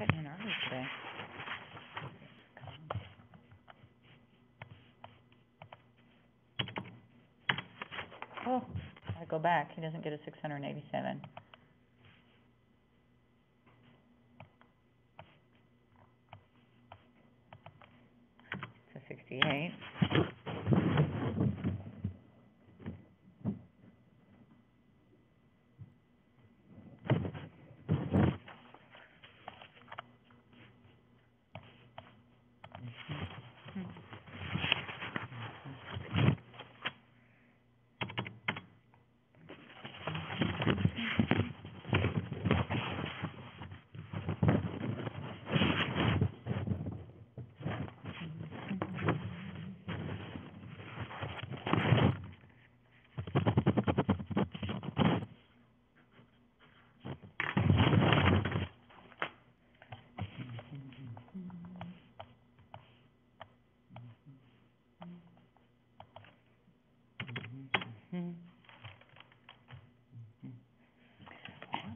cutting in early today. Oh, I go back. He doesn't get a 687. It's a 68. How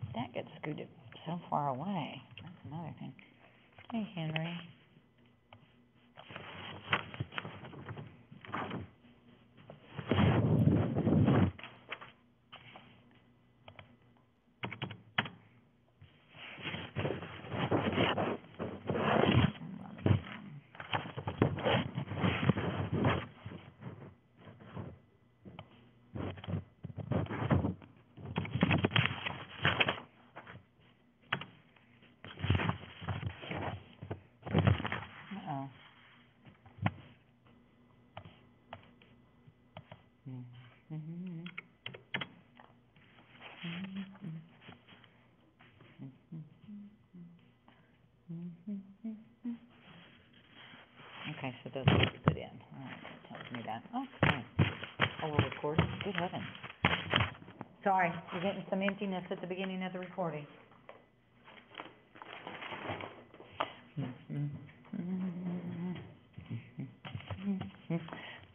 did that get scooted so far away? That's another thing. Hey, Henry. Uh-oh. Okay, so those are put in. All right, that tells me that. Okay. Oh, we're recording? Good heavens. Sorry, you're getting some emptiness at the beginning of the recording.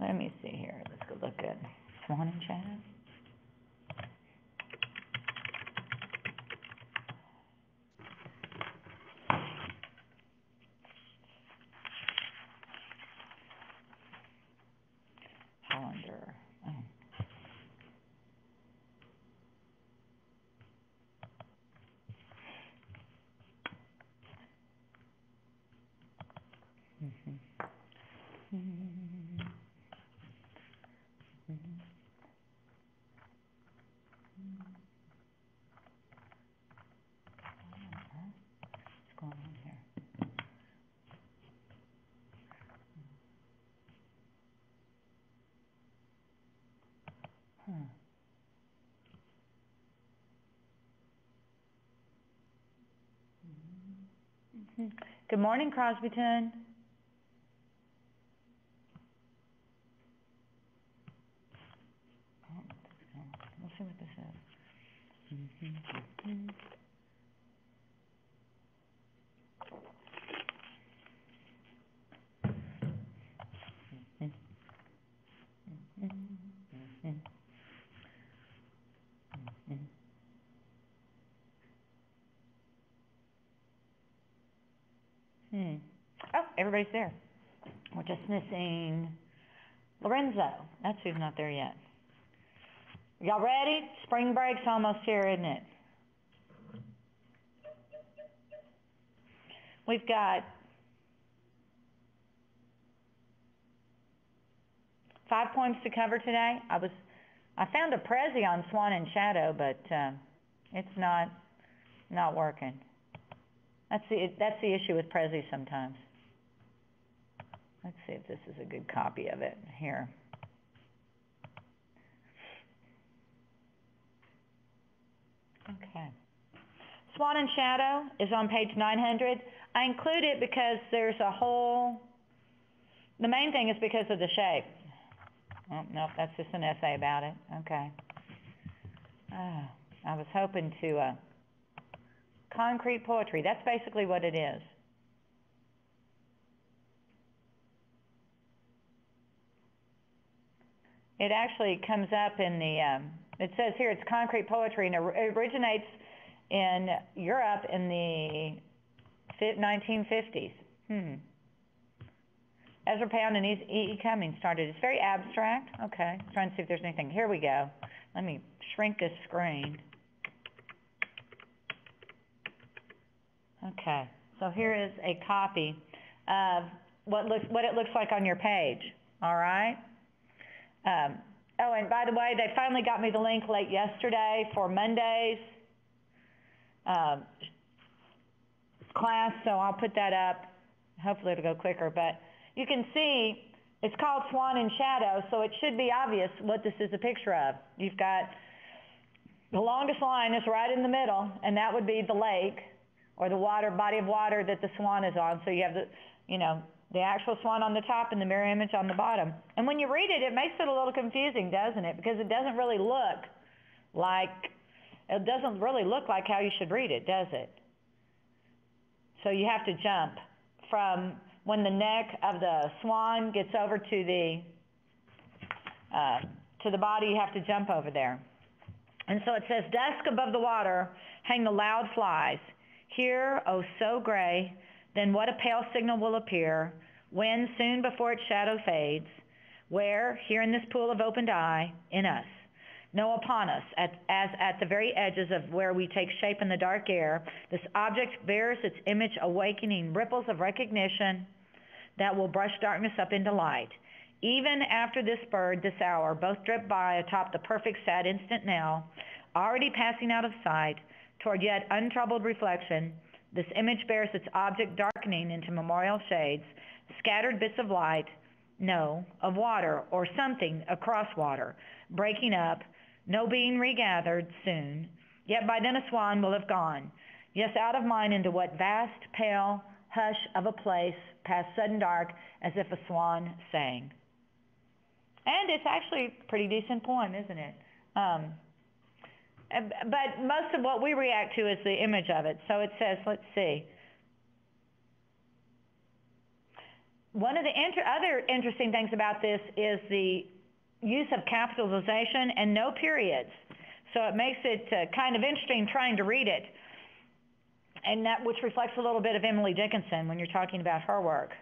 Let me see here. Let's go look at Swan and Shadow. Hollander. Oh. What's going on here? Good morning, Crosbyton. We'll see what this is. Oh, everybody's there. We're just missing Lorenzo. That's who's not there yet. Y'all ready? Spring break's almost here, isn't it? We've got 5 points to cover today. I found a Prezi on Swan and Shadow, but it's not working. That's the issue with Prezi sometimes. Let's see if this is a good copy of it here. Okay. Swan and Shadow is on page 900. I include it because there's a whole, the main thing is because of the shape. Oh, no, that's just an essay about it. Okay. I was hoping to, concrete poetry. That's basically what it is. It actually comes up in the, it says here it's concrete poetry, and it originates in Europe in the 1950s. Ezra Pound and E.E. Cummings started. It's very abstract. Okay, trying to see if there's anything. Here we go. Let me shrink this screen. Okay, so here is a copy of what it looks like on your page. All right. Oh, and by the way, they finally got me the link late yesterday for Monday's class, so I'll put that up. Hopefully it'll go quicker, but you can see it's called Swan and Shadow, so it should be obvious what this is a picture of. You've got the longest line is right in the middle, and that would be the lake or the body of water that the swan is on. So you have the actual swan on the top and the mirror image on the bottom. And when you read it, it makes it a little confusing, doesn't it? Because it doesn't really look like how you should read it, does it? So you have to jump from when the neck of the swan gets over to the body, you have to jump over there. And so it says, dusk above the water hang the loud flies. Here, oh so gray, then what a pale signal will appear, when soon before its shadow fades, where, here in this pool of opened eye, in us, no upon us, as at the very edges of where we take shape in the dark air, this object bears its image awakening ripples of recognition that will brush darkness up into light. Even after this bird, this hour, both drip by atop the perfect sad instant now, already passing out of sight, toward yet untroubled reflection, this image bears its object darkening into memorial shades, scattered bits of light, no, of water or something across water, breaking up, no being regathered soon, yet by then a swan will have gone, yes, out of mind into what vast, pale hush of a place, past sudden dark, as if a swan sang. And it's actually a pretty decent poem, isn't it? But most of what we react to is the image of it. So it says, let's see. One of the other interesting things about this is the use of capitalization and no periods. So it makes it kind of interesting trying to read it, and that which reflects a little bit of Emily Dickinson when you're talking about her work.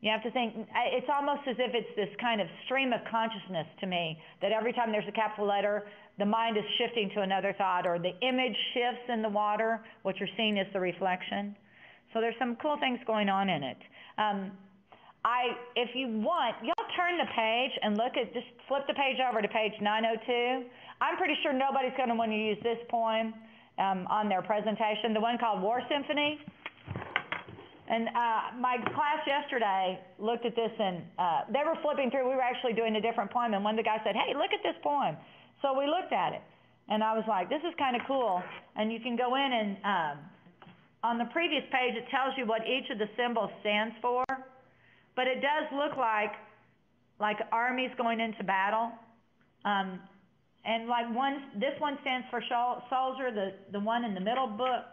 You have to think, it's almost as if it's this kind of stream of consciousness to me, that every time there's a capital letter, the mind is shifting to another thought, or the image shifts in the water. What you're seeing is the reflection. So there's some cool things going on in it. If you want, y'all turn the page and just flip the page over to page 902. I'm pretty sure nobody's going to want to use this poem on their presentation, the one called War Symphony. And my class yesterday looked at this, and they were flipping through. We were actually doing a different poem, and one of the guys said, hey, look at this poem. So we looked at it, and I was like, this is kind of cool. And you can go in and on the previous page, it tells you what each of the symbols stands for. But it does look like armies going into battle. And this one stands for soldier. The one in the middle book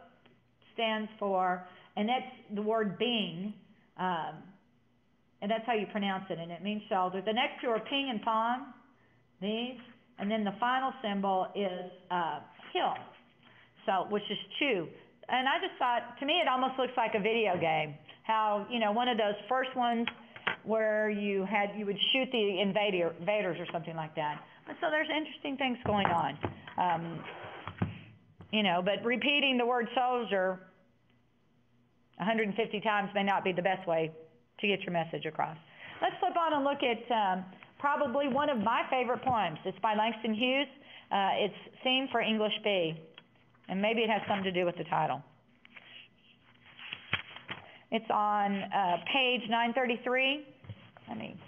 stands for, and that's the word being, and that's how you pronounce it, and it means shoulder. The next two are ping and pong, these, and then the final symbol is hill, which is chew. And I just thought, to me, it almost looks like a video game. How, one of those first ones where you would shoot the invaders or something like that. But so there's interesting things going on. But repeating the word soldier 150 times may not be the best way to get your message across. Let's flip on and look at probably one of my favorite poems. It's by Langston Hughes. It's Theme for English B, and maybe it has something to do with the title. It's on page 933. Let me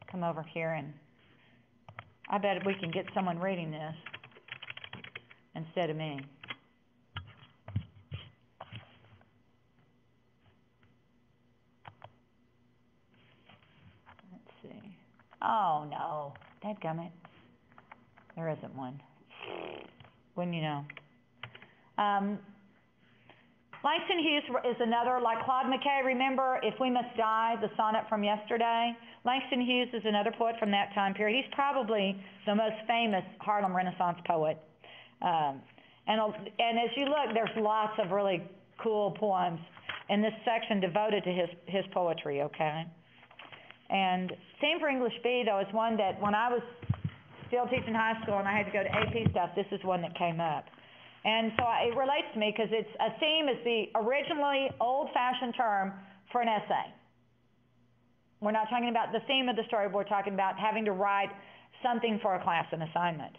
come over here, and I bet we can get someone reading this instead of me. Oh, no. Dadgummit. There isn't one. Wouldn't you know? Langston Hughes is another, like Claude McKay, remember If We Must Die, the sonnet from yesterday? Langston Hughes is another poet from that time period. He's probably the most famous Harlem Renaissance poet. And as you look, there's lots of really cool poems in this section devoted to his poetry, okay? And Theme for English B, though, is one that when I was still teaching high school and I had to go to AP stuff, this is one that came up. And so it relates to me because it's a theme is the originally old-fashioned term for an essay. We're not talking about the theme of the story, we're talking about having to write something for a class, an assignment.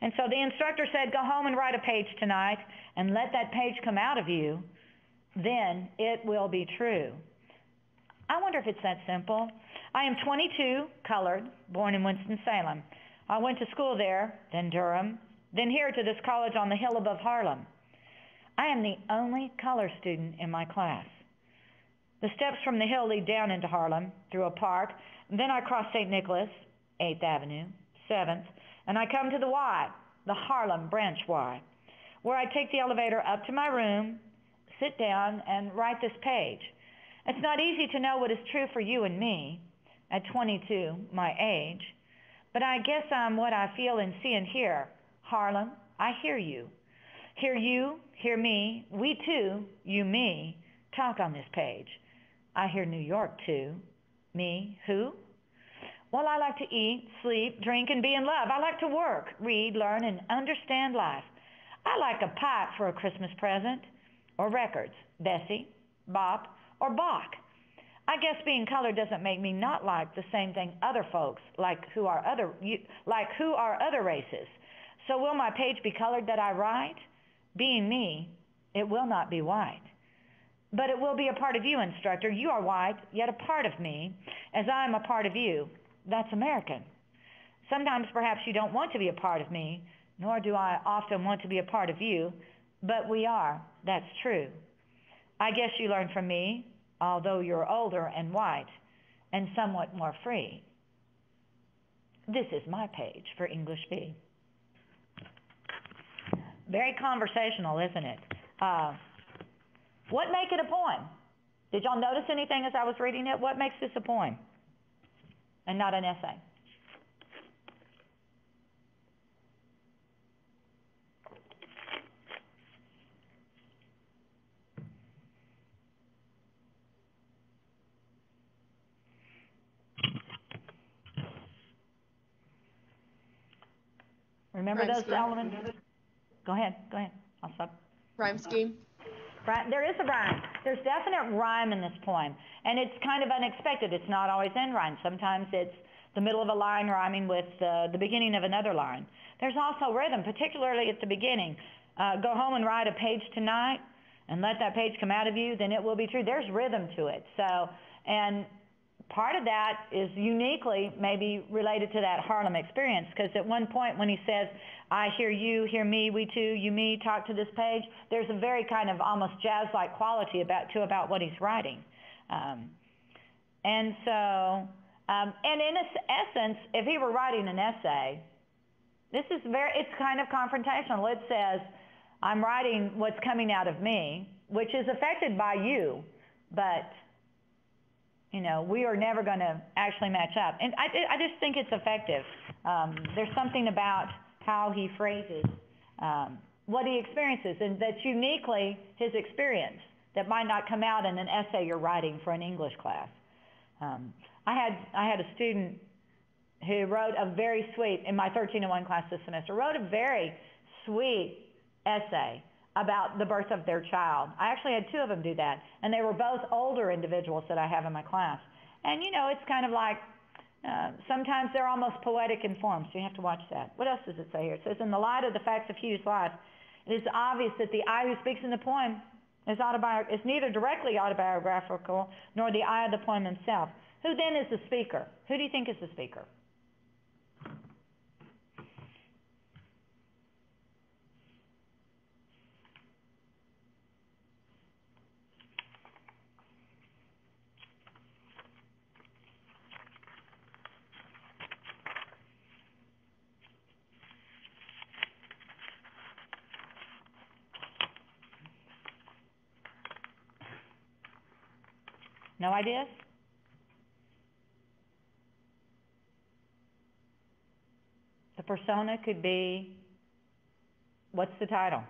And so the instructor said, go home and write a page tonight and let that page come out of you, then it will be true. I wonder if it's that simple. I am 22, colored, born in Winston-Salem. I went to school there, then Durham, then here to this college on the hill above Harlem. I am the only color student in my class. The steps from the hill lead down into Harlem, through a park, and then I cross St. Nicholas, 8th Avenue, 7th, and I come to the Y, the Harlem Branch Y, where I take the elevator up to my room, sit down, and write this page. It's not easy to know what is true for you and me, at 22, my age, but I guess I'm what I feel and see and hear. Harlem, I hear you. Hear you, hear me, we too, you, me, talk on this page. I hear New York too. Me, who? Well, I like to eat, sleep, drink, and be in love. I like to work, read, learn, and understand life. I like a pipe for a Christmas present, or records, Bessie, Bop, or Bach. I guess being colored doesn't make me not like the same thing other folks like who are other races. So will my page be colored that I write? Being me, it will not be white. But it will be a part of you, instructor. You are white, yet a part of me, as I am a part of you. That's American. Sometimes perhaps you don't want to be a part of me, nor do I often want to be a part of you, but we are. That's true. I guess you learn from me, although you're older and white, and somewhat more free. This is my page for English B. Very conversational, isn't it? What make it a poem? Did y'all notice anything as I was reading it? What makes this a poem and not an essay? Remember those elements? Go ahead. I'll stop. Rhyme scheme? Right, there is a rhyme. There's definite rhyme in this poem, and it's kind of unexpected. It's not always in rhyme. Sometimes it's the middle of a line rhyming with the beginning of another line. There's also rhythm, particularly at the beginning. Go home and write a page tonight, and let that page come out of you, then it will be true. There's rhythm to it. So, and part of that is uniquely maybe related to that Harlem experience, because at one point when he says, I hear you, hear me, we too, you, me, talk to this page, there's a very kind of almost jazz-like quality about what he's writing. And in essence, if he were writing an essay, it's kind of confrontational. It says, I'm writing what's coming out of me, which is affected by you, but we are never going to actually match up. And I just think it's effective. There's something about how he phrases what he experiences, and that's uniquely his experience that might not come out in an essay you're writing for an English class. I had a student who wrote a very sweet, in my 1301 class this semester, wrote a very sweet essay about the birth of their child. I actually had two of them do that, and they were both older individuals that I have in my class. And it's kind of like, sometimes they're almost poetic in form, so you have to watch that. What else does it say here? It says, in the light of the facts of Hugh's life, it is obvious that the I who speaks in the poem is neither directly autobiographical nor the I of the poem himself. Who then is the speaker? Who do you think is the speaker? No ideas? persona could be, what's the title?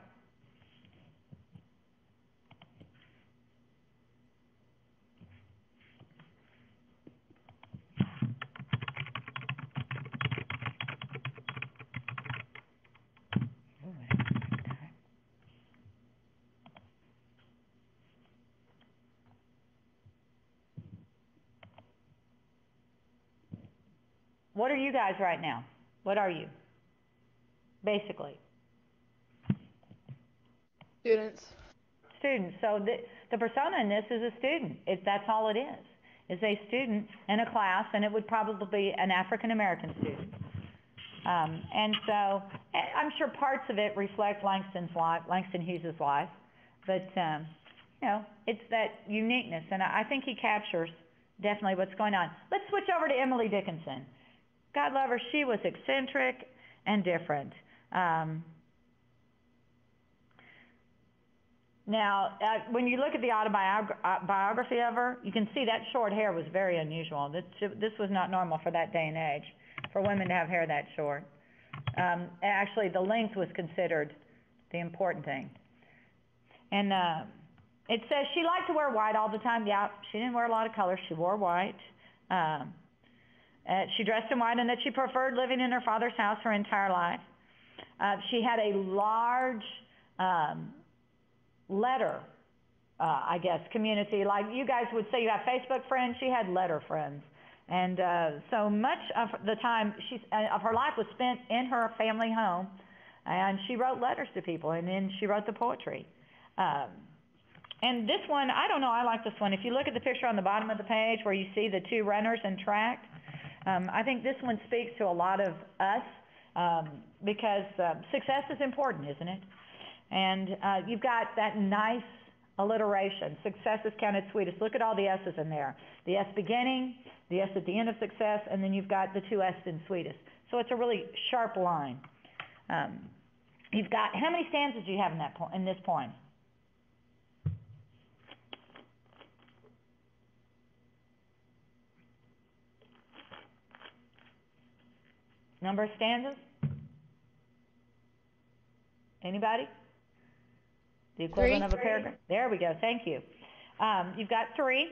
What are you guys right now? What are you? Basically. Students. Students. So the persona in this is a student. That's all it is. It's a student in a class, and it would probably be an African American student. And so I'm sure parts of it reflect Langston Hughes' life, but you know, it's that uniqueness, and I think he captures definitely what's going on. Let's switch over to Emily Dickinson. God love her, she was eccentric and different. Now, when you look at the autobiography of her, you can see that short hair was very unusual. This was not normal for that day and age, for women to have hair that short. Actually, the length was considered the important thing. And it says she liked to wear white all the time. Yeah, she didn't wear a lot of colors. She wore white. She dressed in white, and that she preferred living in her father's house her entire life. She had a large letter, I guess, community. Like you guys would say you have Facebook friends, she had letter friends. And so much of the time of her life was spent in her family home, and she wrote letters to people, and then she wrote the poetry. And this one, I don't know, I like this one. If you look at the picture on the bottom of the page where you see the two runners in track, I think this one speaks to a lot of us because success is important, isn't it? And you've got that nice alliteration. Success is counted sweetest. Look at all the S's in there. The S beginning, the S at the end of success, and then you've got the two S's in sweetest. So it's a really sharp line. You've got, how many stanzas do you have in this poem? Number of stanzas? Anybody? The equivalent of a paragraph? There we go. Thank you. You've got 3.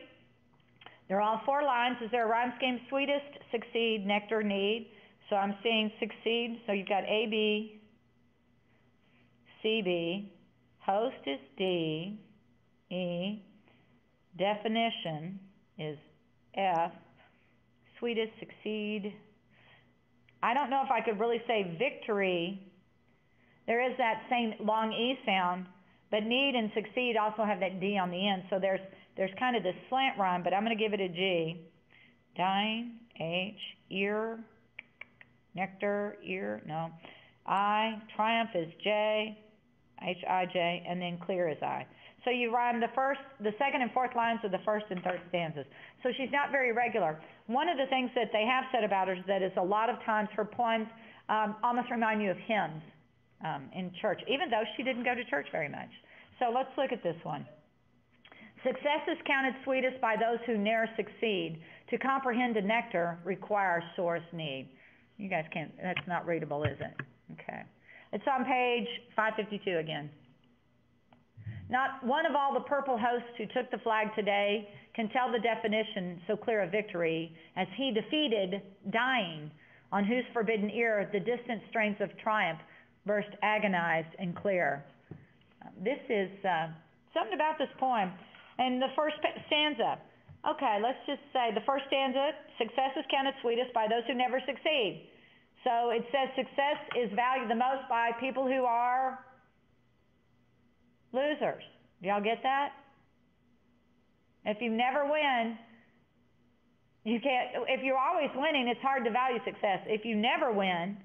They're all 4 lines. Is there a rhyme scheme? Sweetest, succeed, nectar, need. So I'm seeing succeed. So you've got A, B, C, B. Host is D, E. Definition is F. Sweetest, succeed. I don't know if I could really say victory. There is that same long E sound, but need and succeed also have that D on the end. So there's kind of this slant rhyme, but I'm going to give it a G. Dying, H, ear, nectar, ear, no. I, triumph is J, H-I-J, and then clear is I. So you rhyme the second and fourth lines of the first and third stanzas. So she's not very regular. One of the things that they have said about her is that a lot of times her poems almost remind you of hymns in church, even though she didn't go to church very much. So let's look at this one. Success is counted sweetest by those who ne'er succeed. To comprehend a nectar requires sorest need. You guys can't, that's not readable, is it? Okay. It's on page 552 again. Not one of all the purple hosts who took the flag today can tell the definition so clear of victory as he defeated, dying, on whose forbidden ear the distant strains of triumph burst agonized and clear. This is something about this poem. And the first stanza, okay, let's just say the first stanza, success is counted sweetest by those who never succeed. So it says success is valued the most by people who are losers. Do y'all get that? If you never win, you can't. If you're always winning, it's hard to value success. If you never win,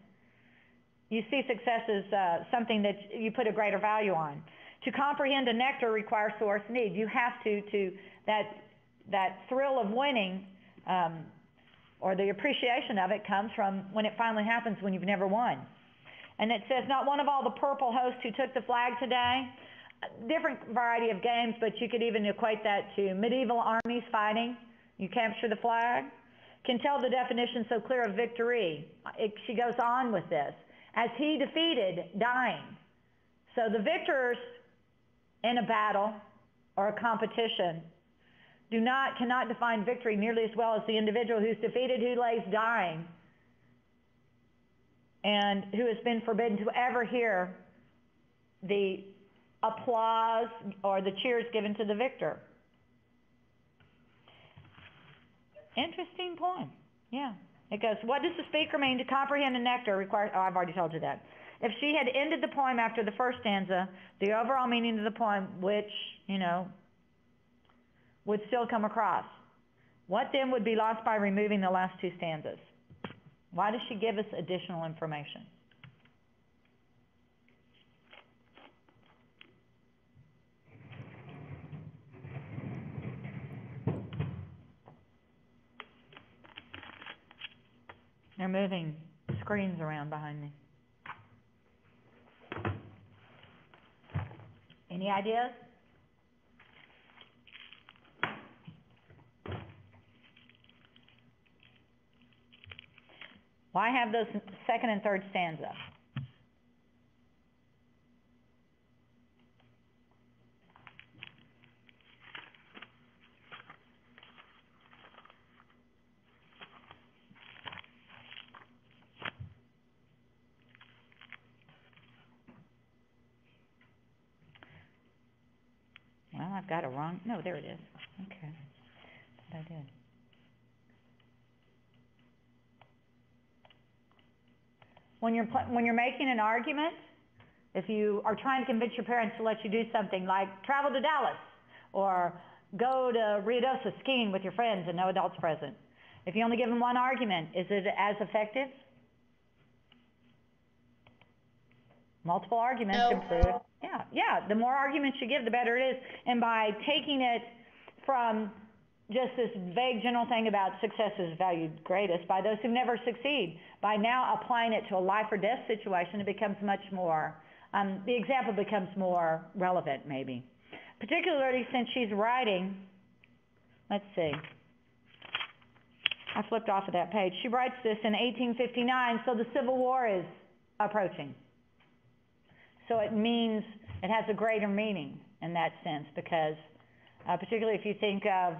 you see success as something that you put a greater value on. To comprehend a nectar requires source need. You have to that thrill of winning or the appreciation of it comes from when it finally happens when you've never won. And it says, not one of all the purple hosts who took the flag today. Different variety of games, but you could even equate that to medieval armies fighting. You capture the flag. can tell the definition so clear of victory. She goes on with this. As he defeated, dying. So the victors in a battle or a competition cannot define victory nearly as well as the individual who's defeated, who lays dying, and who has been forbidden to ever hear the applause or the cheers given to the victor. Interesting poem. Yeah. It goes, what does the speaker mean? To comprehend a nectar requires... Oh, I've already told you that. If she had ended the poem after the first stanza, the overall meaning of the poem, which, would still come across. What then would be lost by removing the last two stanzas? Why does she give us additional information? They're moving screens around behind me. Any ideas? Why have those second and third stanza? Well, I've got a wrong... No, there it is. Okay. What I did. When you're making an argument, if you are trying to convince your parents to let you do something like travel to Dallas or go to Ruidoso skiing with your friends and no adults present, if you only give them one argument, is it as effective? Multiple arguments improve. Yeah. The more arguments you give, the better it is. And by taking it from just this vague general thing about success is valued greatest by those who never succeed, by now applying it to a life or death situation, it becomes much more, the example becomes more relevant maybe. Particularly since she's writing, let's see, I flipped off of that page. She writes this in 1859, so the Civil War is approaching. So it means, it has a greater meaning in that sense because particularly if you think of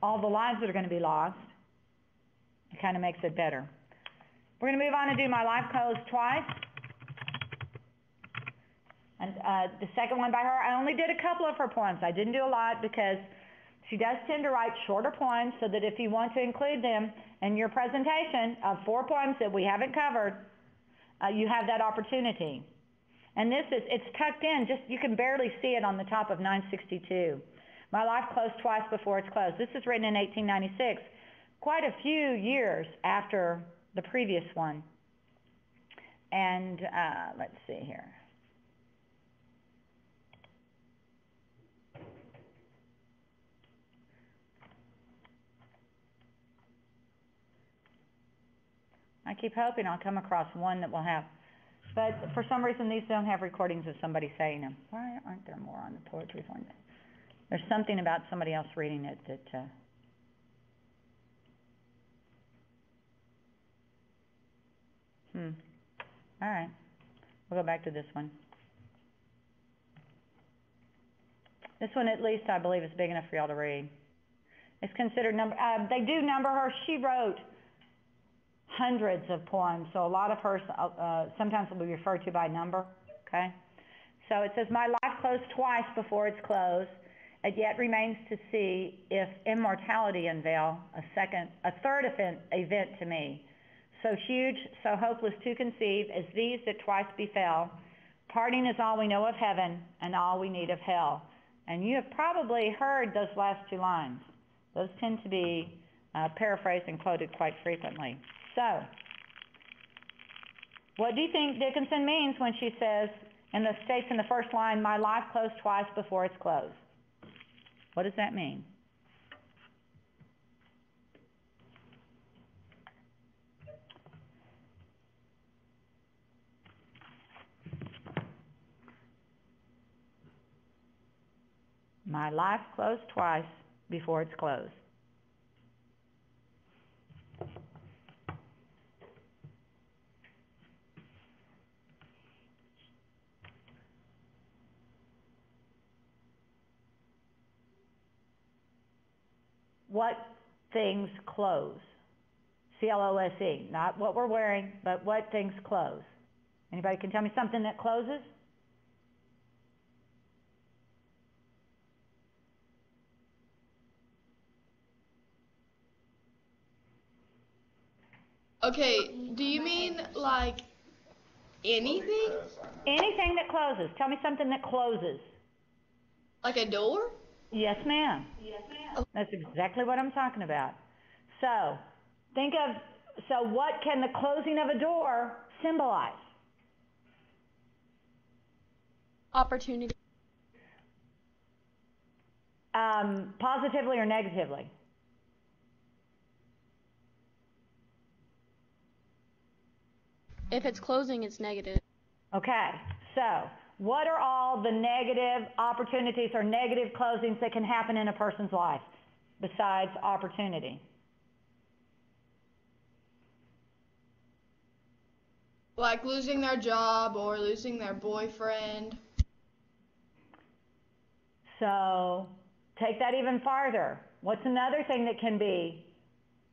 all the lives that are going to be lost, it kind of makes it better. We're going to move on and do My Life Closed Twice. And the second one by her, I only did a couple of her poems. I didn't do a lot because she does tend to write shorter poems so that if you want to include them in your presentation of 4 poems that we haven't covered, you have that opportunity. And it's tucked in, you can barely see it on the top of 962. My Life Closed Twice Before It's Closed. This is written in 1896, quite a few years after the previous one. And let's see here. I keep hoping I'll come across one that will have, but for some reason these don't have recordings of somebody saying them. Why aren't there more on the poetry one? There's something about somebody else reading it that... All right. We'll go back to this one. This one, at least, I believe, is big enough for y'all to read. It's considered they do number her. She wrote hundreds of poems, so a lot of hers sometimes will be referred to by number. Okay? So it says, My life closed twice before it's closed. It yet remains to see if immortality unveil a third event to me. So huge, so hopeless to conceive as these that twice befell. Parting is all we know of heaven and all we need of hell. And you have probably heard those last 2 lines. Those tend to be paraphrased and quoted quite frequently. So, what do you think Dickinson means when she says, states in the first line, my life closed twice before it's closed? What does that mean? My life closed twice before it's closed. what things close. C-L-O-S-E, not what we're wearing, but what things close. Anybody can tell me something that closes? Okay, do you mean like anything? Anything that closes. Tell me something that closes. Like a door? Yes, ma'am. That's exactly what I'm talking about. So, what can the closing of a door symbolize? Opportunity. Positively or negatively? If it's closing, it's negative. Okay, so what are all the negative opportunities or negative closings that can happen in a person's life besides opportunity? Like losing their job or losing their boyfriend. So take that even farther. What's another thing that can be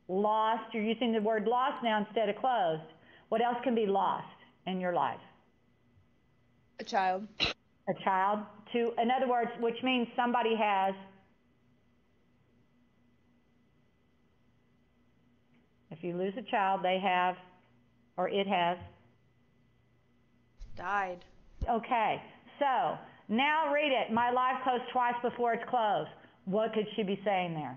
lost? You're using the word lost now instead of closed. What else can be lost in your life? A child. A child. In other words, which means somebody has, if you lose a child, they have, or it has. Died. Okay, so now read it. My life closed twice before it's closed. What could she be saying there?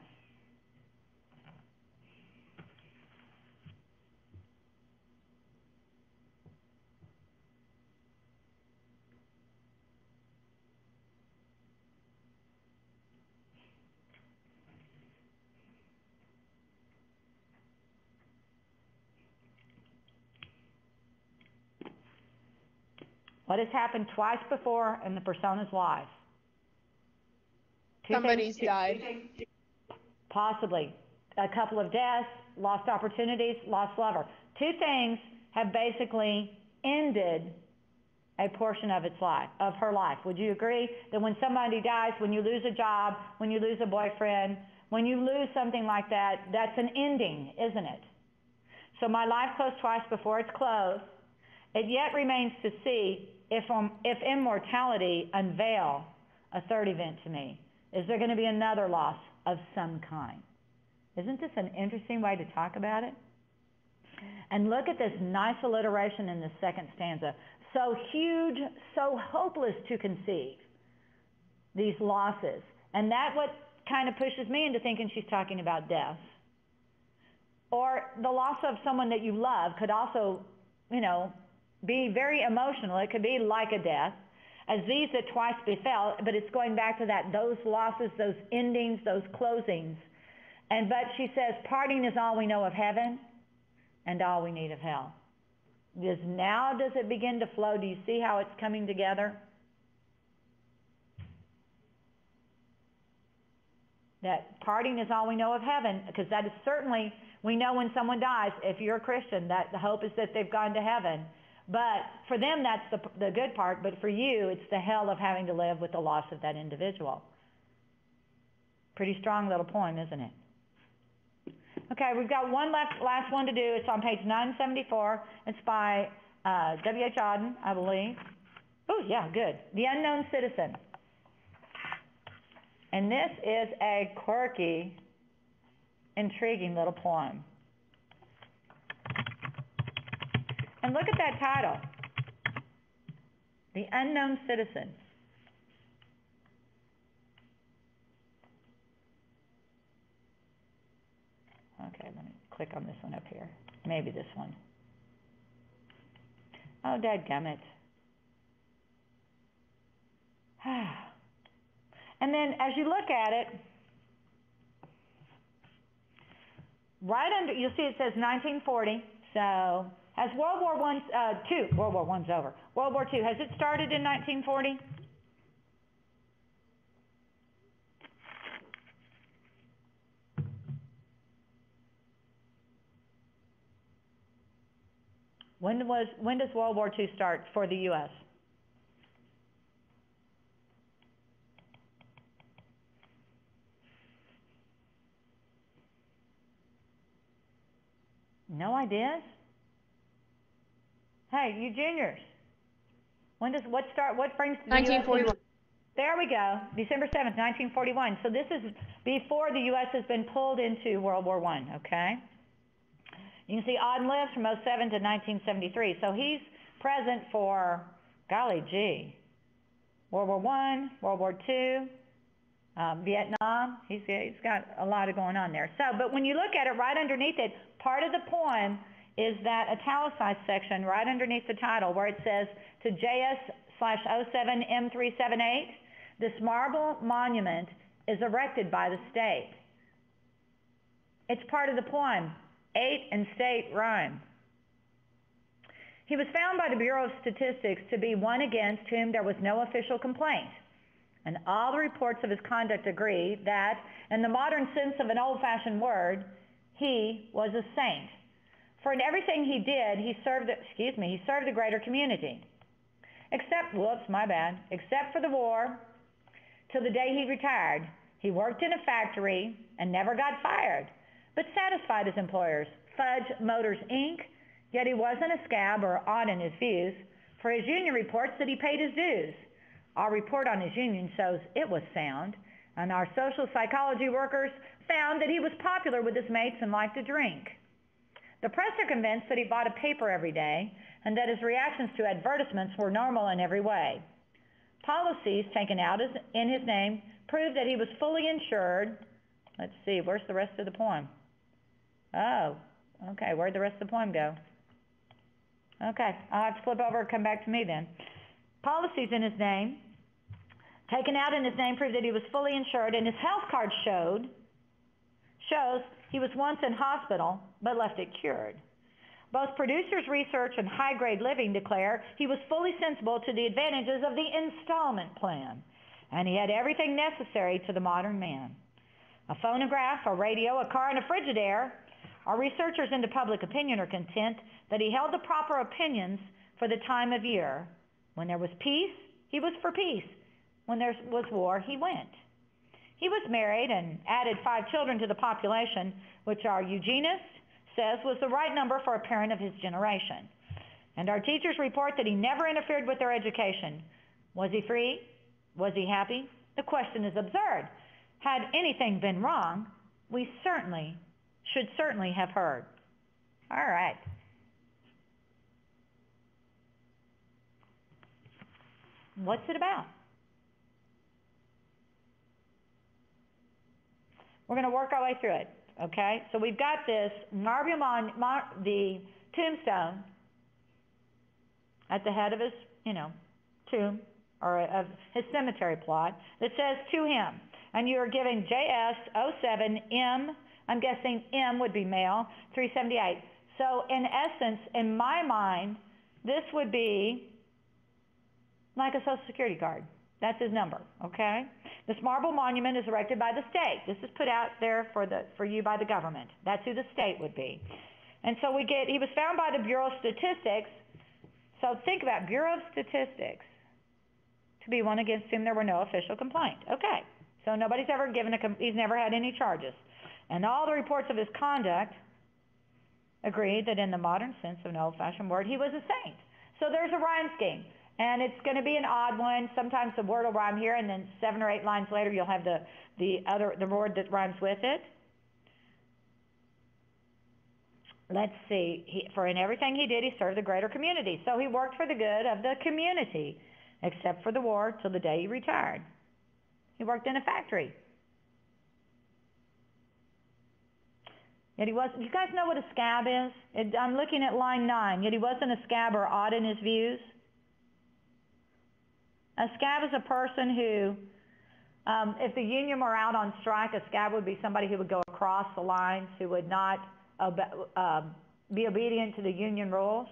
What has happened twice before in the persona's life? Somebody's died. Possibly. A couple of deaths, lost opportunities, lost lover. Two things have basically ended a portion of her life. Would you agree that when somebody dies, when you lose a job, when you lose a boyfriend, when you lose something like that, that's an ending, isn't it? So my life closed twice before it's closed. It yet remains to see if immortality unveil a third event to me. Is there going to be another loss of some kind? Isn't this an interesting way to talk about it? And look at this nice alliteration in the second stanza. So huge, so hopeless to conceive these losses. And that what kind of pushes me into thinking she's talking about death. Or the loss of someone that you love could also, be very emotional. It could be like a death, as these that twice befell, but it's going back to that, those losses, those endings, those closings. But she says, parting is all we know of heaven and all we need of hell. Does it begin to flow? Do you see how it's coming together? That parting is all we know of heaven, because that is certainly, we know when someone dies, if you're a Christian, that the hope is that they've gone to heaven. But for them, that's the good part. But for you, it's the hell of having to live with the loss of that individual. Pretty strong little poem, isn't it? Okay, we've got one last one to do. It's on page 974. It's by W.H. Auden, I believe. Oh, yeah, good. The Unknown Citizen. And this is a quirky, intriguing little poem. And look at that title, The Unknown Citizen. Okay, let me click on this one up here. Maybe this one. Oh, dadgummit. And then as you look at it, right under, you'll see it says 1940, so has World War I's over. World War II, has it started in 1940? When does World War II start for the U.S.? No ideas? Hey, you juniors. What brings the U.S. 1941. There we go. December 7th, 1941. So this is before the U.S. has been pulled into World War I, okay? You can see odd lives from 07 to 1973. So he's present for, golly gee, World War I, World War II, Vietnam. He's got a lot of going on there. So, but when you look at it right underneath it, part of the poem is that italicized section right underneath the title where it says to JS/07M378, this marble monument is erected by the state. It's part of the poem. 8 and state rhyme. He was found by the Bureau of Statistics to be one against whom there was no official complaint. And all the reports of his conduct agree that, in the modern sense of an old-fashioned word, he was a saint. For in everything he did, he served the greater community. Except for the war, till the day he retired. He worked in a factory and never got fired, but satisfied his employers. Fudge Motors, Inc., yet he wasn't a scab or odd in his views, for his union reports that he paid his dues. Our report on his union shows it was sound, and our social psychology workers found that he was popular with his mates and liked to drink. The press are convinced that he bought a paper every day and that his reactions to advertisements were normal in every way. Policies taken out in his name prove that he was fully insured. Let's see, where's the rest of the poem? Oh, okay, where'd the rest of the poem go? Okay, I'll have to flip over and come back to me then. Policies in his name, taken out in his name, prove that he was fully insured, and his health card shows he was once in hospital, but left it cured. Both producers' research and high-grade living declare he was fully sensible to the advantages of the installment plan, and he had everything necessary to the modern man. A phonograph, a radio, a car, and a Frigidaire. Our researchers into public opinion are content that he held the proper opinions for the time of year. When there was peace, he was for peace. When there was war, he went. He was married and added 5 children to the population, which our eugenist says was the right number for a parent of his generation. And our teachers report that he never interfered with their education. Was he free? Was he happy? The question is absurd. Had anything been wrong, we should certainly have heard. All right. What's it about? We're going to work our way through it, okay? So we've got this the tombstone at the head of his, tomb, or of his cemetery plot that says to him. And you're giving JS07M, I'm guessing M would be male, 378. So in essence, in my mind, this would be like a Social Security card. That's his number, okay? This marble monument is erected by the state. This is put out there for you by the government. That's who the state would be. And so he was found by the Bureau of Statistics. So think about Bureau of Statistics to be one against whom there were no official complaint. Okay, so nobody's ever he's never had any charges. And all the reports of his conduct agree that in the modern sense of an old-fashioned word, he was a saint. So there's a rhyme scheme. And it's going to be an odd one. Sometimes the word will rhyme here, and then 7 or 8 lines later, you'll have the word that rhymes with it. Let's see. For in everything he did, he served the greater community. So he worked for the good of the community, except for the war, till the day he retired. He worked in a factory. Yet he was. You guys know what a scab is? I'm looking at line 9. Yet he wasn't a scab or odd in his views. A scab is a person who, if the union were out on strike, a scab would be somebody who would go across the lines, who would not be obedient to the union rules.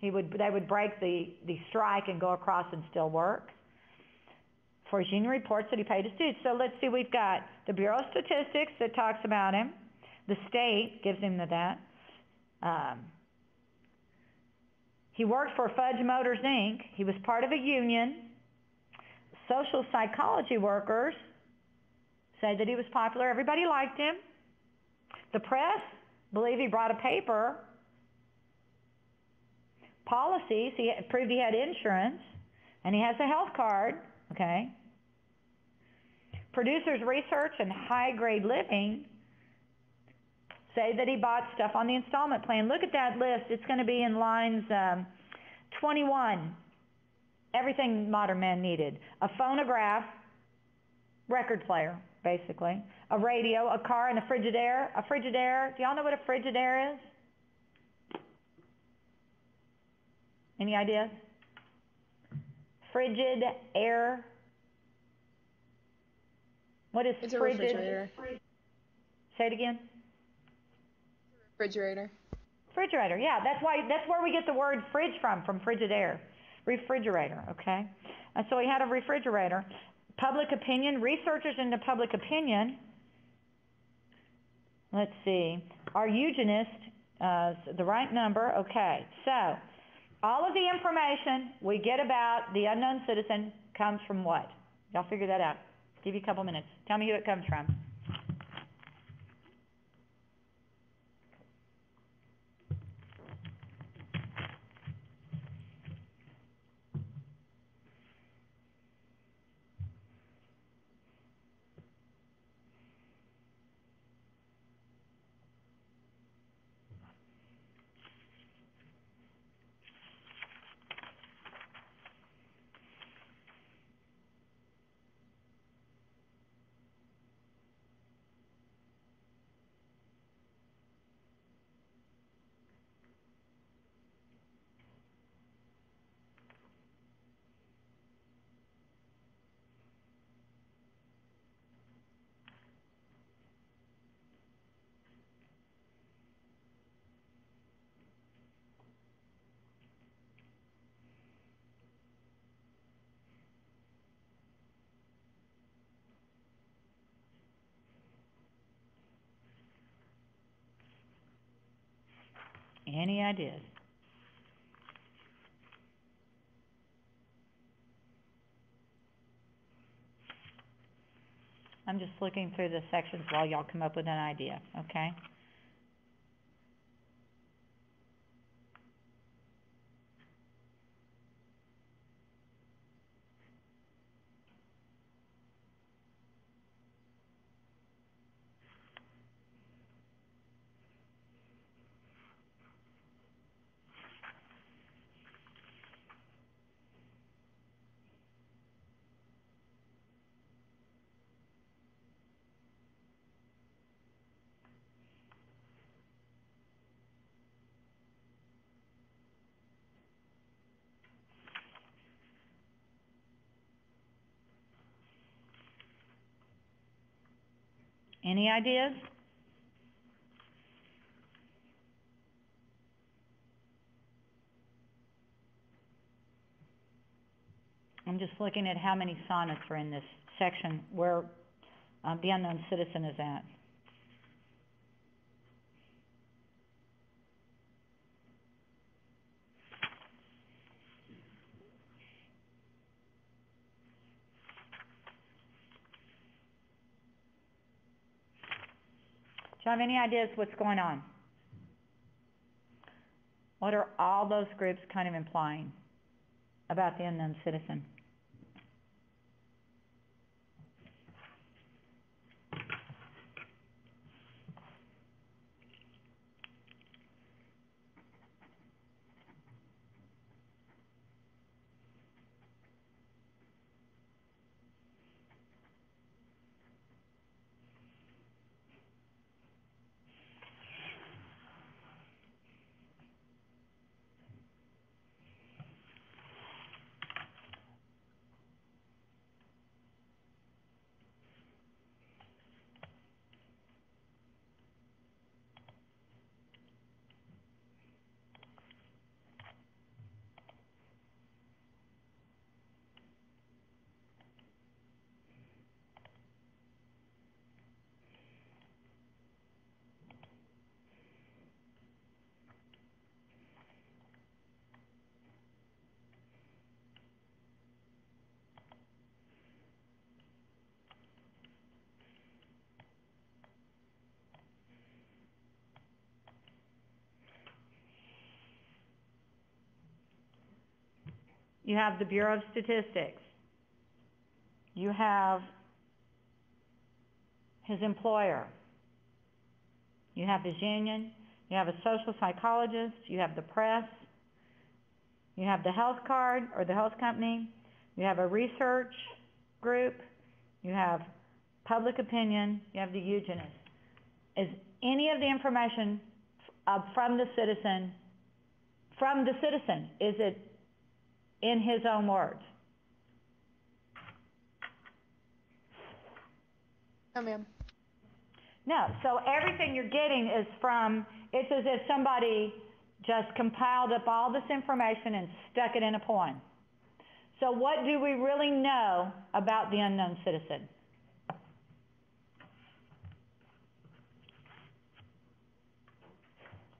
They would break the strike and go across and still work. For his union reports that he paid his dues. So let's see, we've got the Bureau of Statistics that talks about him. The state gives him that. He worked for Fudge Motors, Inc. He was part of a union. Social psychology workers say that he was popular. Everybody liked him. The press believe he brought a paper. Policies, he proved he had insurance, and he has a health card, okay? Producers Research and High Grade Living say that he bought stuff on the installment plan. Look at that list. It's going to be in lines 21. Everything modern man needed. A phonograph, record player, basically. A radio, a car, and a Frigidaire. A Frigidaire, do y'all know what a Frigidaire is? Any ideas? Frigid air. What is It's a frigid? refrigerator. Say it again. Refrigerator. Refrigerator, yeah. That's where we get the word fridge from Frigidaire. Refrigerator, okay? And so he had a refrigerator. Public opinion, researchers into public opinion. Let's see. Are eugenists the right number? Okay. So, all of the information we get about the unknown citizen comes from what? Y'all figure that out. Give you a couple minutes. Tell me who it comes from. Any ideas? I'm just looking through the sections while y'all come up with an idea, okay? Any ideas? I'm just looking at how many sonnets are in this section where the unknown citizen is at. Do you have any ideas what's going on? What are all those groups kind of implying about the unknown citizen? you have the Bureau of Statistics, you have his employer, you have his union, you have a social psychologist, you have the press, you have the health card or the health company, you have a research group, you have public opinion, you have the eugenist. Is any of the information from the citizen, is it in his own words? No, ma'am. No, so everything you're getting is from, it's as if somebody just compiled up all this information and stuck it in a poem. So what do we really know about the unknown citizen?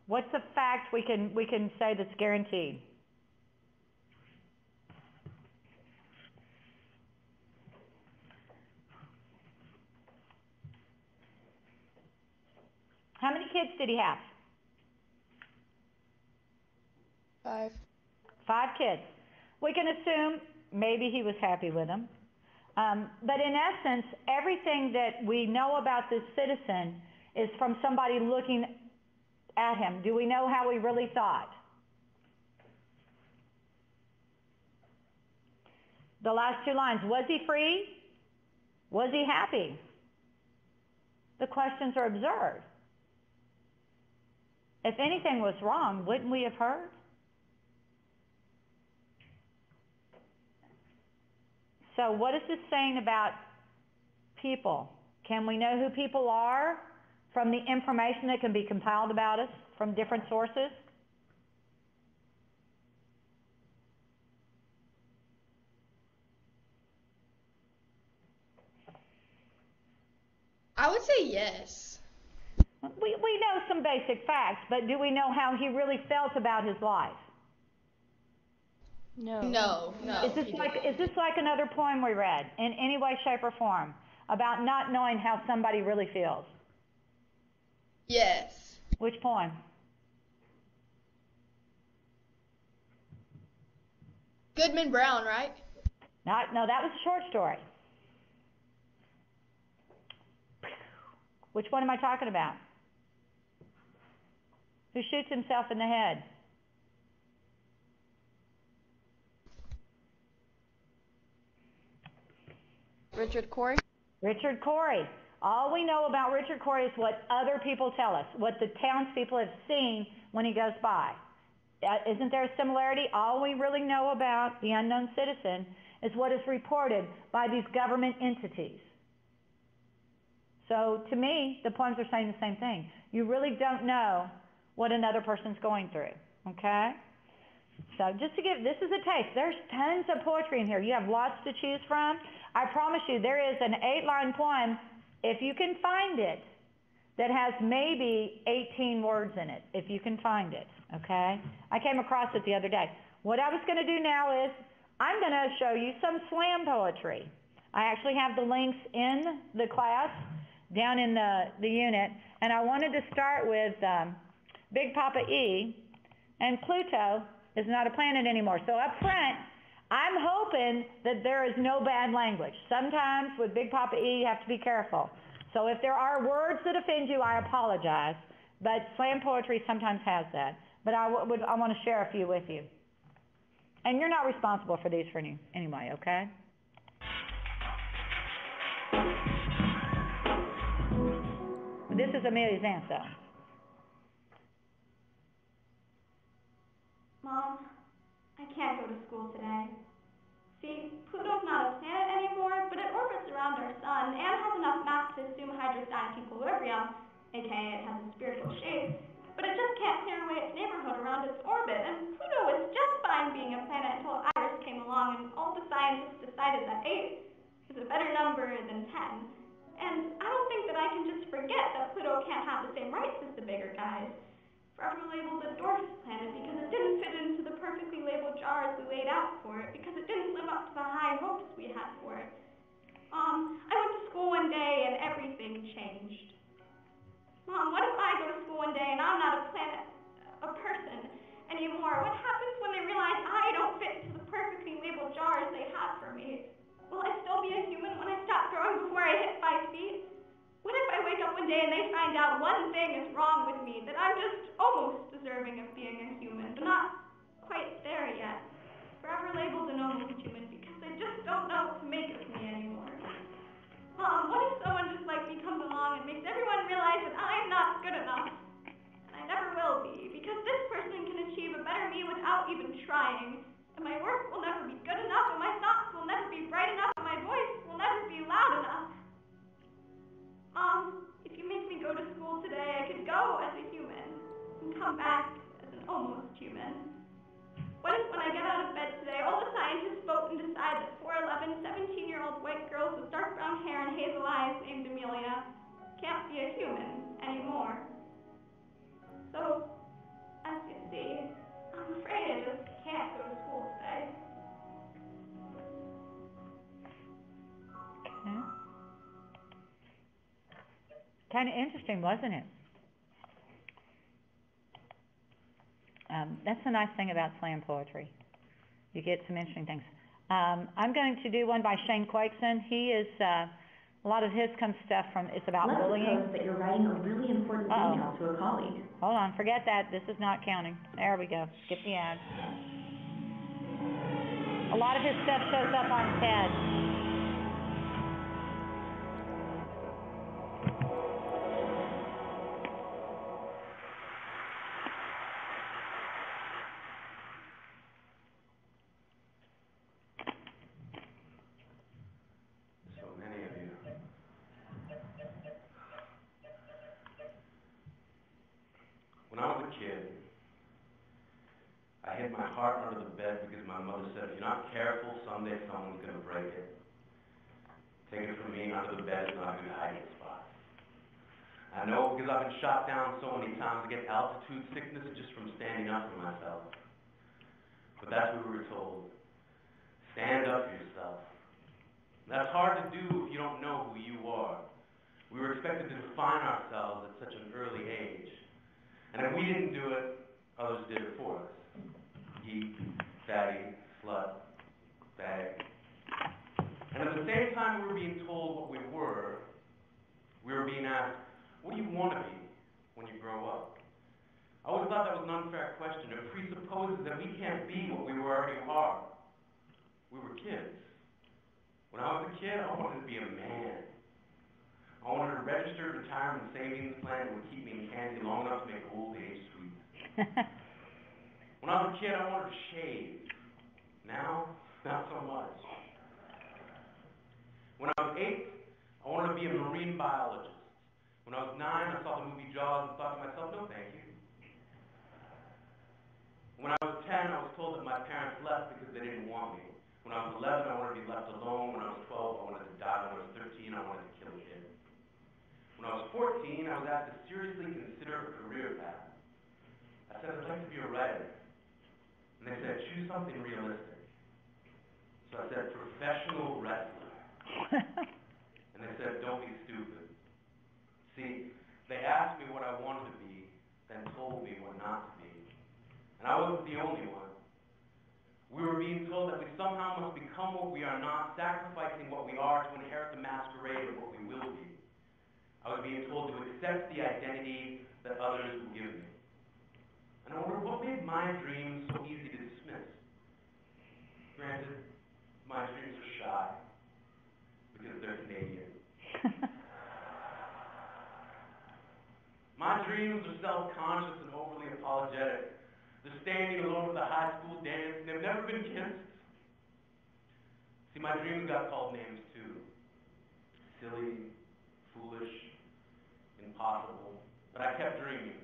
What's the fact we can say that's guaranteed? How many kids did he have? 5. 5 kids. We can assume maybe he was happy with them. But in essence, everything that we know about this citizen is from somebody looking at him. Do we know how he really thought? The last 2 lines, was he free? Was he happy? The questions are absurd. If anything was wrong, wouldn't we have heard? So what is this saying about people? Can we know who people are from the information that can be compiled about us from different sources? I would say yes. We know some basic facts, but do we know how he really felt about his life? No. No. Is this like another poem we read in any way, shape, or form about not knowing how somebody really feels? Yes. Which poem? Goodman Brown, right? No, that was a short story. Which one am I talking about? Who shoots himself in the head? Richard Cory? Richard Cory. All we know about Richard Cory is what other people tell us, what the townspeople have seen when he goes by. Isn't there a similarity? All we really know about the unknown citizen is what is reported by these government entities. So to me, the poems are saying the same thing. You really don't know what another person's going through, okay? So just to give, this is a taste. There's tons of poetry in here. You have lots to choose from. I promise you, there is an 8-line poem, if you can find it, that has maybe 18 words in it, if you can find it, okay? I came across it the other day. What I was going to do now is, I'm going to show you some slam poetry. I actually have the links in the class, down in the unit, and I wanted to start with Big Papa E, and Pluto is not a planet anymore. So up front, I'm hoping that there is no bad language. Sometimes with Big Papa E, you have to be careful. So if there are words that offend you, I apologize. But slam poetry sometimes has that. But I want to share a few with you. And you're not responsible for these for anyway, okay? This is Amelia's aunt, though. Mom, I can't go to school today. See, Pluto's not a planet anymore, but it orbits around our sun and has enough mass to assume hydrostatic equilibrium, aka it has a spherical shape, but it just can't clear away its neighborhood around its orbit, and Pluto was just fine being a planet until Iris came along and all the scientists decided that 8 is a better number than 10. And I don't think that I can just forget that Pluto can't have the same rights as the bigger guys. Forever labeled a dwarf planet because it didn't fit into the perfectly labeled jars we laid out for it, because it didn't live up to the high hopes we had for it. I went to school one day and everything changed. Mom, what if I go to school one day and I'm not a person anymore? What happens when they realize I don't fit into the perfectly day and they find out one thing is wrong with me, that I'm just almost deserving of being a human, but not quite there yet. Forever labeled an almost human because they just don't know what to make of me anymore. Mom, what if someone just like me comes along and makes everyone realize that I'm not good enough? And I never will be, because this person can achieve a better me without even trying. And my work will never be good enough, and my thoughts will never be bright enough, and my voice will never be loud enough. Mom, if you make me go to school today, I could go as a human and come back as an almost human. What if when I get out of bed today, all the scientists vote and decide that 4'11", 17-year-old white girls with dark brown hair and hazel eyes named Amelia can't be a human anymore? So, as you see, I'm afraid I just can't go to school today. Okay. Kind of interesting, wasn't it? That's the nice thing about slam poetry. You get some interesting things. I'm going to do one by Shane Quakeson. He is, a lot of his stuff from, it's about bullying. Let's suppose that you're writing a really important email to a colleague. Hold on, forget that. This is not counting. There we go. Skip the ad. A lot of his stuff shows up on TED. When I was a kid, I hid my heart under the bed because my mother said, if you're not careful, someday someone's going to break it. Taking it from me, under the bed is not a good hiding spot. I know because I've been shot down so many times, I get altitude sickness just from standing up for myself. But that's what we were told. Stand up for yourself. And that's hard to do if you don't know who you are. We were expected to define ourselves at such an early age. And if we didn't do it, others did it for us. Geek, fatty, slut, bag. And at the same time we were being told what we were being asked, what do you want to be when you grow up? I always thought that was an unfair question. It presupposes that we can't be what we already are. We were kids. When I was a kid, I wanted to be a man. I wanted a registered retirement savings plan that would keep me in candy long enough to make old age sweet. When I was a kid, I wanted to shave. Now, not so much. When I was 8, I wanted to be a marine biologist. When I was 9, I saw the movie Jaws and thought to myself, no thank you. When I was 10, I was told that my parents left because they didn't want me. When I was 11, I wanted to be left alone. When I was 12, I wanted to die. When I was 13, I wanted to kill a kid. When I was 14, I was asked to seriously consider a career path. I said, I'd like to be a writer. And they said, choose something realistic. So I said, professional wrestler. And they said, don't be stupid. See, they asked me what I wanted to be, then told me what not to be. And I wasn't the only one. We were being told that we somehow must become what we are not, sacrificing what we are to inherit the masquerade of what we will be. I was being told to accept the identity that others will give me. And I wondered what made my dreams so easy to dismiss. Granted, my dreams are shy, because they're Canadian. My dreams are self-conscious and overly apologetic. They're standing alone at the high school dance, and they've never been kissed. See, my dreams got called names too. Silly, foolish, impossible. But I kept dreaming.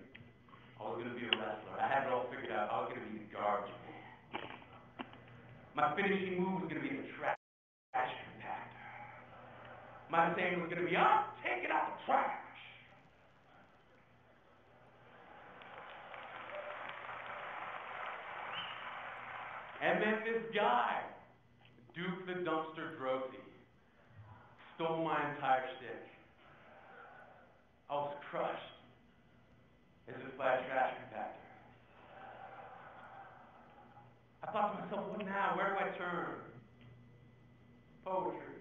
I was going to be a wrestler. I had it all figured out. I was going to be the garbage man. My finishing move was going to be the trash compactor. My saying was going to be, take it out the trash. And then this guy, Duke the Dumpster Drosy, stole my entire shtick. I was crushed, as if by a trash compactor. I thought to myself, what now? Where do I turn? Poetry.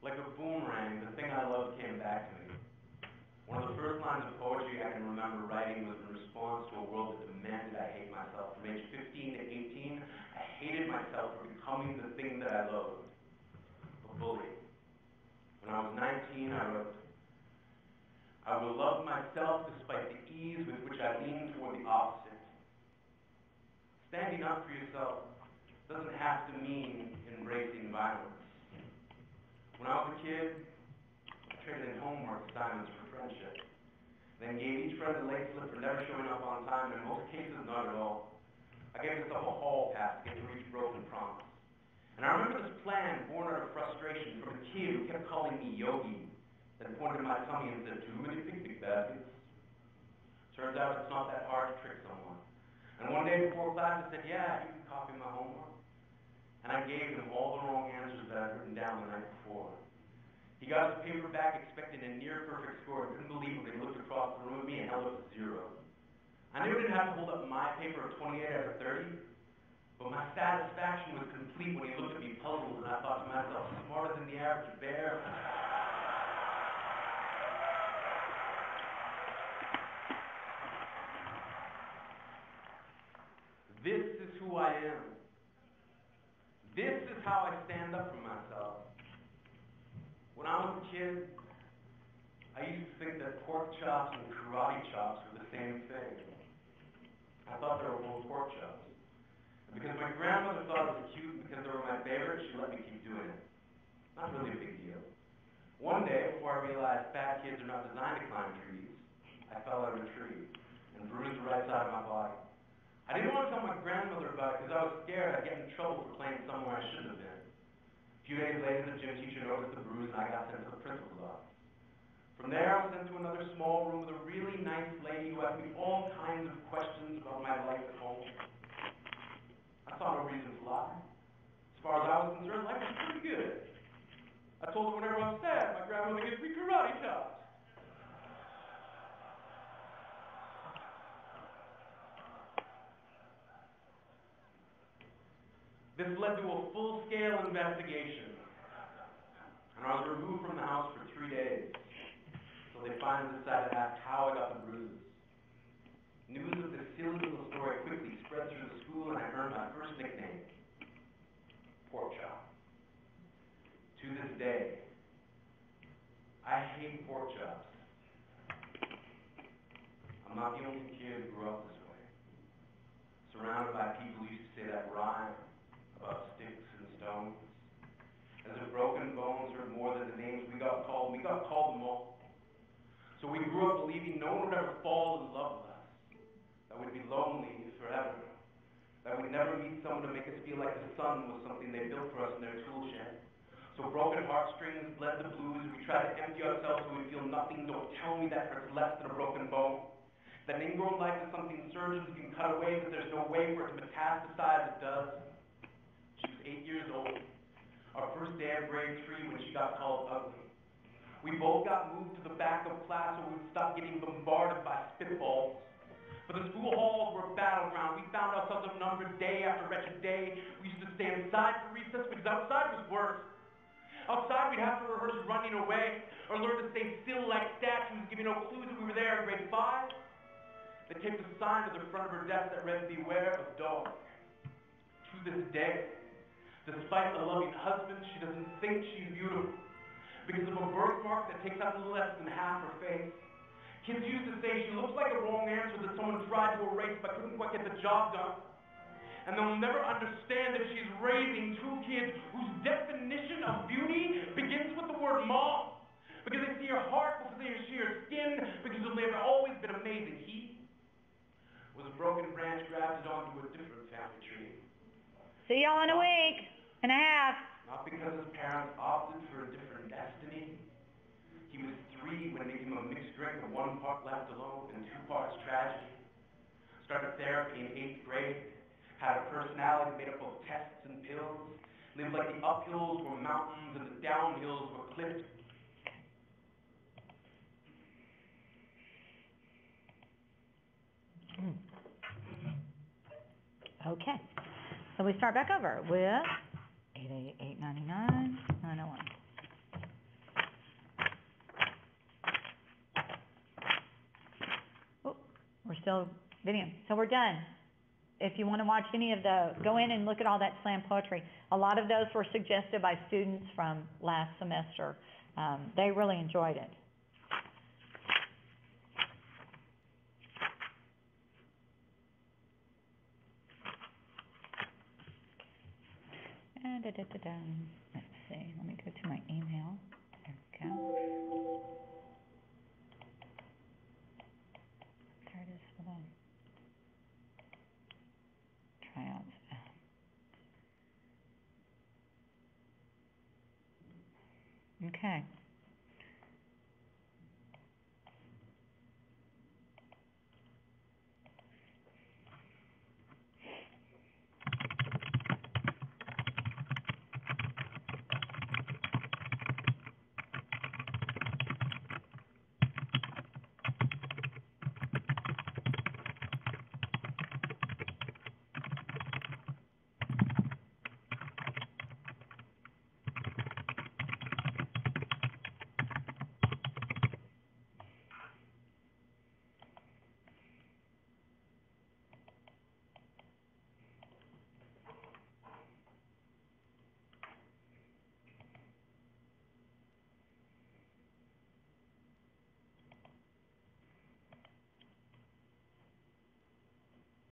Like a boomerang, the thing I loved came back to me. One of the first lines of poetry I can remember writing was in response to a world that demanded I hate myself. From age 15 to 18, I hated myself for becoming the thing that I loathed, a bully. When I was 19, I wrote, I will love myself despite the ease with which I lean toward the opposite. Standing up for yourself doesn't have to mean embracing violence. When I was a kid, I traded in homework assignments for friendship. Then gave each friend a late slip for never showing up on time, and in most cases, not at all. I gave myself a hall pass to get through each broken promise. And I remember this plan born out of frustration from a kid who kept calling me Yogi, then pointed to my tummy and said, too many picnic baskets. Turns out it's not that hard to trick someone. And one day before class, I said, yeah, you can copy my homework. And I gave him all the wrong answers that I'd written down the night before. He got his paper back expecting a near-perfect score and couldn't believe when he looked across the room at me and held up a 0. I knew I didn't have to hold up my paper of 28 out of 30, but my satisfaction was complete when he looked at me puzzled, and I thought to myself, smarter than the average bear. This is who I am. This is how I stand up for myself. When I was a kid, I used to think that pork chops and karate chops were the same thing. I thought they were both pork chops. And because my grandmother thought it was cute and because they were my favorite, she let me keep doing it. Not really a big deal. One day, before I realized fat kids are not designed to climb trees, I fell out of a tree and bruised the right side of my body. I didn't want to tell my grandmother about it because I was scared I'd get in trouble for playing somewhere I shouldn't have been. A few days later, the gym teacher noticed the bruise and I got sent to the principal's office. From there, I was sent to another small room with a really nice lady who asked me all kinds of questions about my life at home. I saw no reason to lie. As far as I was concerned, life was pretty good. I told her whenever I'm sad, my grandmother gives me karate chops. This led to a full-scale investigation, and I was removed from the house for 3 days. So they finally decided to ask how I got the bruises. News of this silly little story quickly spread through the school, and I earned my first nickname, Pork Chop. To this day, I hate pork chops. I'm not the only kid who grew up this way, surrounded by people who used to say that rhyme about sticks and stones. As if broken bones hurt more than the names we got called them all. So we grew up believing no one would ever fall in love with us, that we'd be lonely forever, that we'd never meet someone to make us feel like the sun was something they built for us in their tool shed. So broken heartstrings bled the blues, we tried to empty ourselves so we feel nothing. Don't tell me that hurts less than a broken bone. That an ingrown life is something surgeons can cut away, but there's no way for it to metastasize. It does. She was 8 years old, our first day of grade 3 when she got called ugly. We both got moved to the back of class so we would stop getting bombarded by spitballs. But the school halls were a battleground. We found ourselves outnumbered day after wretched day. We used to stay inside for recess because outside was worse. Outside we'd have to rehearse running away or learn to stay still like statues, giving no clues that we were there in grade 5. They taped a sign to the front of her desk that read, "Beware of dogs." To this day, despite a loving husband, she doesn't think she's beautiful because of a birthmark that takes up less than half her face. Kids used to say she looks like a wrong answer that someone tried to erase but couldn't quite get the job done. And they'll never understand that she's raising 2 kids whose definition of beauty begins with the word mom. Because they see her heart before they see her skin, because they've always been amazing. He was a broken branch grafted onto a different family tree. See y'all in a week and a half. Not because his parents opted for a different destiny. He was 3 when they gave him a mixed drink of 1 part left alone and 2 parts tragedy. Started therapy in 8th grade. Had a personality made up of tests and pills. Lived like the uphills were mountains and the downhills were cliffs. Okay. So we start back over with 888-899-901. still videoing. So we're done. If you want to watch any of go in and look at all that slam poetry. A lot of those were suggested by students from last semester. They really enjoyed it. Let's see, let me go to my email. There we go. There it is, hold on. Tryouts. Okay.